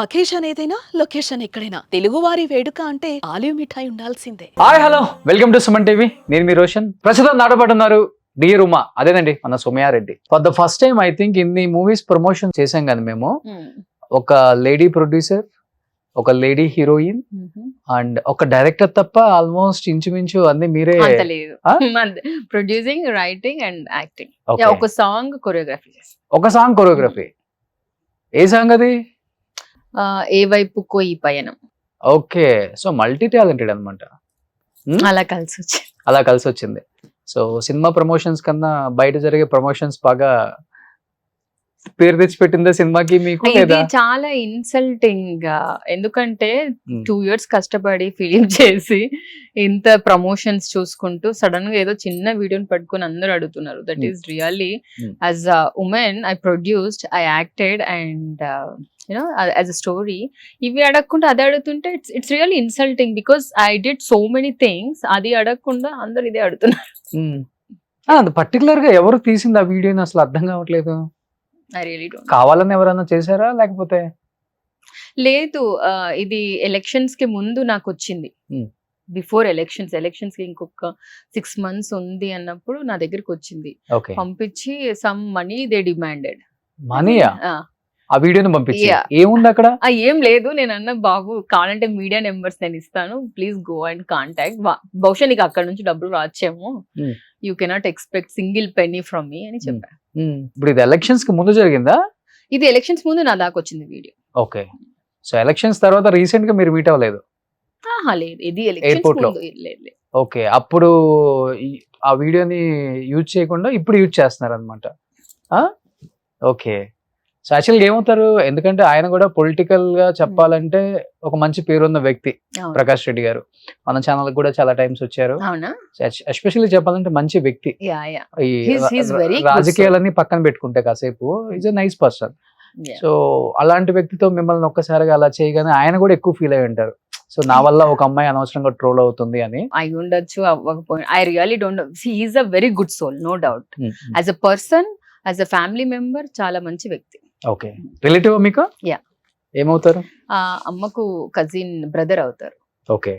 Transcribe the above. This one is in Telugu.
అకేషన్ ఏదైనా లొకేషన్ ఎక్కడైనా తెలుగువారి వేడుక అంటే ఆలివ్ మిఠాయి ఉండాల్సిందే. Hi hello welcome to Suman TV. నేను మీ రోషన్. ప్రస్తుతం నాటపడున్నారు డియర్ ఉమా, అదేనండి మన Somayareddy. For the first time I think ఇన్ని మూవీస్ ప్రమోషన్ చేసాం కదా మేము. ఒక లేడీ ప్రొడ్యూసర్, ఒక లేడీ హీరోయిన్ అండ్ ఒక డైరెక్టర్ తప్ప ఆల్మోస్ట్ ఇంచుమించు అన్ని మీరే. Producing, writing and acting. Okay. ఒక సాంగ్ కొరియోగ్రఫీ చేస్తాం. ఒక సాంగ్ కొరియోగ్రఫీ. ఏ సాంగ్ అది? ఏ వైపుకో ఈ పయనం. ఓకే, సో మల్టీ టాలెంటెడ్ అనమాట. అలా కలిసి వచ్చింది. అలా కలిసి వచ్చింది. సో సినిమా ప్రమోషన్స్ కన్నా బయట జరిగే ప్రమోషన్స్ బాగా పేరు తెచ్చిపెట్టిందా సినిమాకి మీకు? ఇది లేదా చాలా ఇన్సల్టింగ్. ఎందుకంటే Hmm. 2 years కష్టపడి ఫిలిం చేసి ఇంత ప్రమోషన్స్ చూసుకుంటూ సడన్ గా ఏదో చిన్న వీడియోని పట్టుకొని అందరూ అడుగుతున్నారు. That Hmm. Is really Hmm. As a women I produced, I acted and you know as a story. ఇవి అడగకుండా అదే అడుగుతుంటే it's really insulting because I did so many things. అది అడగకుండా అందరు ఇదే అడుగుతున్నారు. అది పర్టికులర్ గా ఎవరు తీసింది ఆ వీడియోని అసలు అర్థం కావట్లేదు. I really don't. కావాలని ఎవరైనా చేశారా లేకపోతే? లేదు, ఇది ఎలక్షన్స్ కి ముందు నాకు వచ్చింది. Hmm. బిఫోర్ ఎలక్షన్స్ కి ఇంకొక 6 months ఉంది అన్నప్పుడు నా దగ్గరికి వచ్చింది. ఓకే, పంపించి సమ్ మనీ దే డిమాండెడ్. మనీయా? ఆ వీడియోని పంపించి Yeah. ఏముంది అక్కడ? ఏం లేదు, నేను అన్న బాబు కావాలంటే మీడియా నెంబర్స్ నేను ఇస్తాను, ప్లీజ్ గో అండ్ కాంటాక్ట్. బహుశా నీకు అక్కడ నుంచి డబ్బులు రాచేమో, Hmm. You cannot expect single Penney from మీ అని చెప్పాను. ఇప్పుడు ఇది ఎలక్షన్స్ కి ముందు జరిగిందా? ఇది ఎలక్షన్స్ ముందు నా దాకా వచ్చింది వీడియో. ఓకే, సో ఎలక్షన్స్ తర్వాత రీసెంట్ గా మీరు మీట్ అవ్వలేదు? లేదు, ఇది ఎలక్షన్స్ Airport లో? ముందు. లేదు. ఓకే, అప్పుడు ఆ వీడియోని యూజ్ చేయకుండా ఇప్పుడు యూజ్ చేస్తున్నారు అనమాట. ఓకే, సో యాక్చువల్గా ఏమవుతారు, ఎందుకంటే ఆయన కూడా పొలిటికల్ గా చెప్పాలంటే ఒక మంచి పేరున్న వ్యక్తి అవును. ప్రకాష్ రెడ్డి గారు. మన ఛానల్ కూడా చాలా టైమ్స్ వచ్చారు. అవునా? ఎస్పెషల్లీ చెప్పాలంటే మంచి వ్యక్తి. యా. ఈ He's very good రాజకీయాలన్నీ పక్కన పెట్టుకుంటే కాసేపు is a nice person. Yeah. So అలాంటి వ్యక్తితో మిమ్మల్ని ఒక్కసారిగా అలా చేయగానే ఆయన కూడా ఎక్కువ ఫీల్ అయి ఉంటారు. సో నా వల్ల ఒక అమ్మాయి అనవసరంగా ట్రోల్ అవుతుంది అని. అయి ఉండొచ్చు, అవ్వకపోయినా. I really don't know. He's a very good soul, no doubt. As a person, as a family member చాలా మంచి వ్యక్తి. ఓకే, రిలేటివ్ మీకు? Yeah. ఏమవుతారు? అమ్మకు కజిన్ బ్రదర్ అవుతారు. ఓకే,